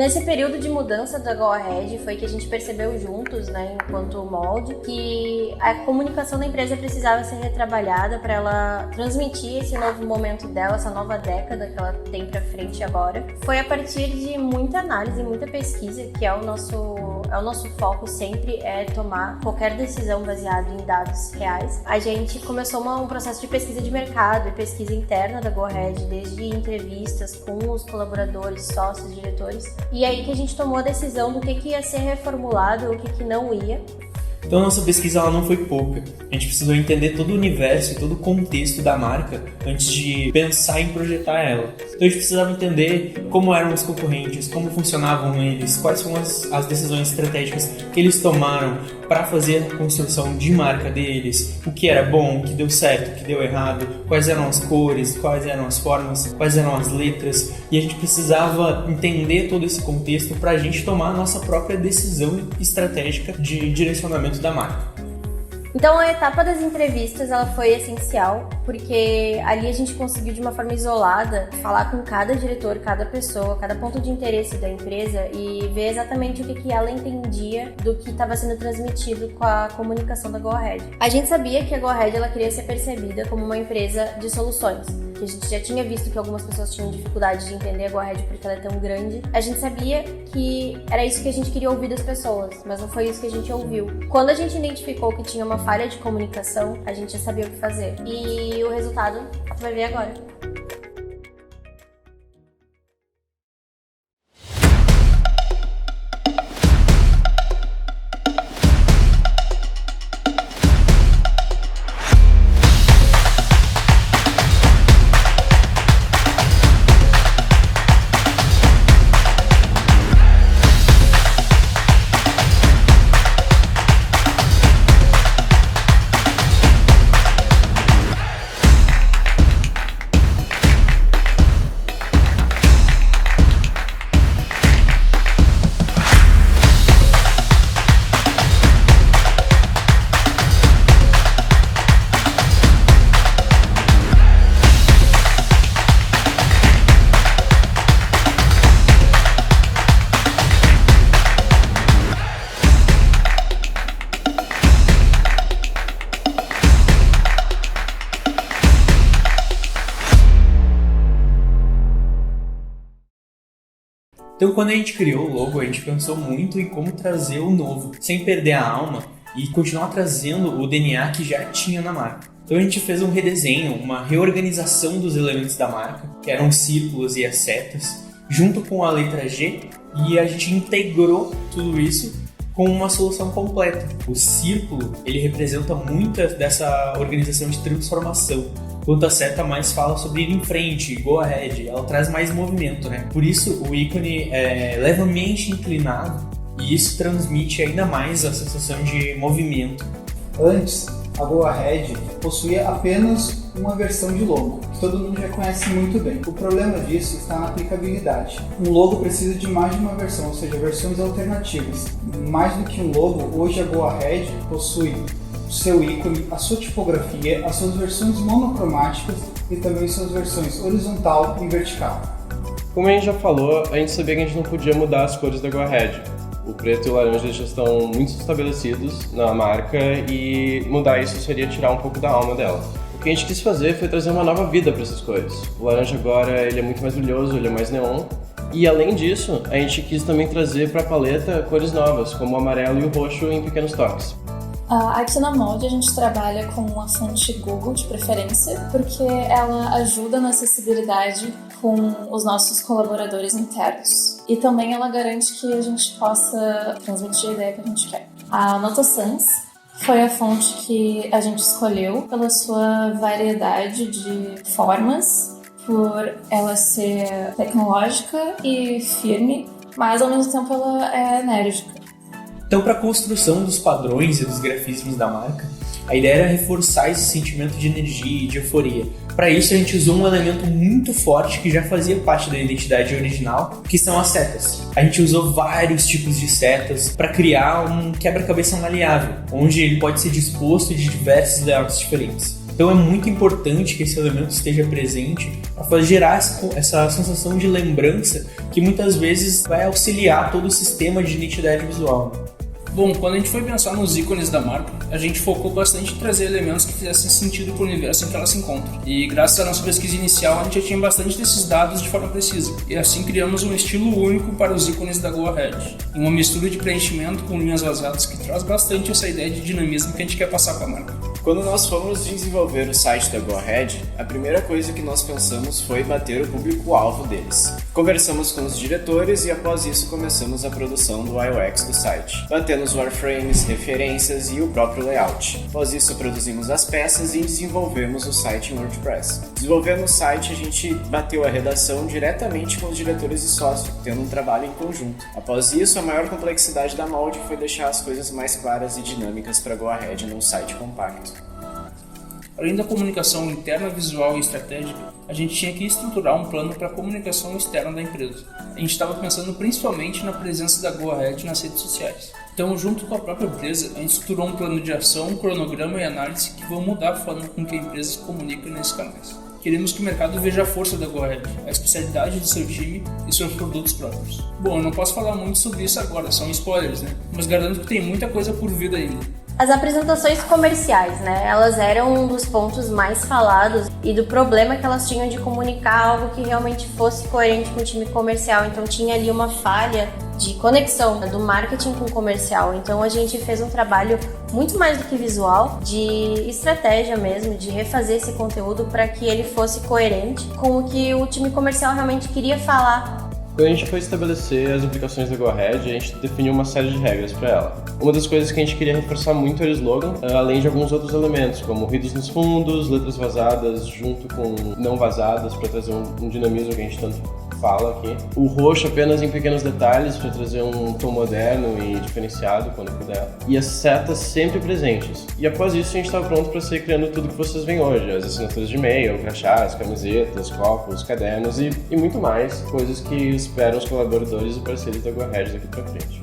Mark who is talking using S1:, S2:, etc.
S1: Nesse período de mudança da Go Ahead foi que a gente percebeu juntos, né, enquanto molde, que a comunicação da empresa precisava ser retrabalhada para ela transmitir esse novo momento dela, essa nova década que ela tem para frente agora. Foi a partir de muita análise, muita pesquisa, que é o nosso foco sempre, é tomar qualquer decisão baseada em dados reais. A gente começou um processo de pesquisa de mercado e pesquisa interna da Go Ahead, desde entrevistas com os colaboradores, sócios, diretores. E aí que a gente tomou a decisão do que ia ser reformulado, o que não ia.
S2: Então a nossa pesquisa ela não foi pouca. A gente precisou entender todo o universo e todo o contexto da marca antes de pensar em projetar ela. Então a gente precisava entender como eram os concorrentes, como funcionavam eles, quais foram as decisões estratégicas que eles tomaram para fazer a construção de marca deles, o que era bom, o que deu certo, o que deu errado, quais eram as cores, quais eram as formas, quais eram as letras. E a gente precisava entender todo esse contexto para a gente tomar a nossa própria decisão estratégica de direcionamento da marca.
S1: Então a etapa das entrevistas ela foi essencial, porque ali a gente conseguiu de uma forma isolada falar com cada diretor, cada pessoa, cada ponto de interesse da empresa e ver exatamente o que ela entendia do que estava sendo transmitido com a comunicação da Go Ahead. A gente sabia que a Go Ahead ela queria ser percebida como uma empresa de soluções, que a gente já tinha visto que algumas pessoas tinham dificuldade de entender a Go Ahead porque ela é tão grande. A gente sabia que era isso que a gente queria ouvir das pessoas, mas não foi isso que a gente ouviu. Quando a gente identificou que tinha uma falha de comunicação, a gente já sabia o que fazer. E o resultado tu vai ver agora.
S2: Então, quando a gente criou o logo, a gente pensou muito em como trazer o novo, sem perder a alma e continuar trazendo o DNA que já tinha na marca. Então, a gente fez um redesenho, uma reorganização dos elementos da marca, que eram os círculos e as setas, junto com a letra G, e a gente integrou tudo isso com uma solução completa. O círculo, ele representa muito dessa organização de transformação. Enquanto a seta mais fala sobre ir em frente, go ahead, ela traz mais movimento, né? Por isso o ícone é levemente inclinado e isso transmite ainda mais a sensação de movimento.
S3: Antes, a Go Ahead possuía apenas uma versão de logo, que todo mundo já conhece muito bem. O problema disso está na aplicabilidade. Um logo precisa de mais de uma versão, ou seja, versões alternativas. Mais do que um logo, hoje a Go Ahead possui seu ícone, a sua tipografia, as suas versões monocromáticas e também suas versões horizontal e vertical.
S4: Como a gente já falou, a gente sabia que a gente não podia mudar as cores da Go Ahead. O preto e o laranja já estão muito estabelecidos na marca e mudar isso seria tirar um pouco da alma dela. O que a gente quis fazer foi trazer uma nova vida para essas cores. O laranja agora ele é muito mais brilhoso, ele é mais neon. E além disso, a gente quis também trazer para a paleta cores novas, como o amarelo e o roxo em pequenos toques.
S5: Aqui na Molde a gente trabalha com a fonte Google de preferência, porque ela ajuda na acessibilidade com os nossos colaboradores internos. E também ela garante que a gente possa transmitir a ideia que a gente quer. A Nota Sans foi a fonte que a gente escolheu pela sua variedade de formas, por ela ser tecnológica e firme, mas ao mesmo tempo ela é enérgica.
S2: Então, para a construção dos padrões e dos grafismos da marca, a ideia era reforçar esse sentimento de energia e de euforia. Para isso, a gente usou um elemento muito forte que já fazia parte da identidade original, que são as setas. A gente usou vários tipos de setas para criar um quebra-cabeça maleável, onde ele pode ser disposto de diversos layouts diferentes. Então é muito importante que esse elemento esteja presente para gerar essa sensação de lembrança que muitas vezes vai auxiliar todo o sistema de identidade visual.
S6: Bom, quando a gente foi pensar nos ícones da marca, a gente focou bastante em trazer elementos que fizessem sentido para o universo em que ela se encontra. E graças à nossa pesquisa inicial, a gente já tinha bastante desses dados de forma precisa. E assim criamos um estilo único para os ícones da Go Ahead, em uma mistura de preenchimento com linhas vazadas que traz bastante essa ideia de dinamismo que a gente quer passar para a marca.
S7: Quando nós fomos desenvolver o site da Go Ahead, a primeira coisa que nós pensamos foi bater o público-alvo deles. Conversamos com os diretores e após isso começamos a produção do UX do site. Batemos wireframes, referências e o próprio layout. Após isso produzimos as peças e desenvolvemos o site em WordPress. Desenvolvendo o site, a gente bateu a redação diretamente com os diretores e sócios, tendo um trabalho em conjunto. Após isso, a maior complexidade da molde foi deixar as coisas mais claras e dinâmicas para Go Ahead num site compacto.
S6: Além da comunicação interna, visual e estratégica, a gente tinha que estruturar um plano para a comunicação externa da empresa. A gente estava pensando principalmente na presença da Go Ahead nas redes sociais. Então, junto com a própria empresa, a gente estruturou um plano de ação, cronograma e análise que vão mudar a forma com que a empresa se comunica nesses canais. Queremos que o mercado veja a força da Go Ahead, a especialidade do seu time e seus produtos próprios. Bom, eu não posso falar muito sobre isso agora, são spoilers, né? Mas garanto que tem muita coisa por vir ainda.
S1: As apresentações comerciais, né? Elas eram um dos pontos mais falados e do problema que elas tinham de comunicar algo que realmente fosse coerente com o time comercial. Então tinha ali uma falha de conexão do marketing com o comercial. Então a gente fez um trabalho muito mais do que visual, de estratégia mesmo, de refazer esse conteúdo para que ele fosse coerente com o que o time comercial realmente queria falar.
S4: Quando a gente foi estabelecer as aplicações da Go Ahead, a gente definiu uma série de regras para ela. Uma das coisas que a gente queria reforçar muito era o slogan, além de alguns outros elementos, como ruídos nos fundos, letras vazadas junto com não vazadas para trazer um dinamismo que a gente tanto fala aqui. O roxo apenas em pequenos detalhes para trazer um tom moderno e diferenciado quando puder. E as setas sempre presentes. E após isso a gente estava pronto para ser criando tudo que vocês veem hoje. As assinaturas de e-mail, crachás, camisetas, copos, cadernos e muito mais. Coisas que esperam os colaboradores e parceiros da Go Ahead daqui para frente.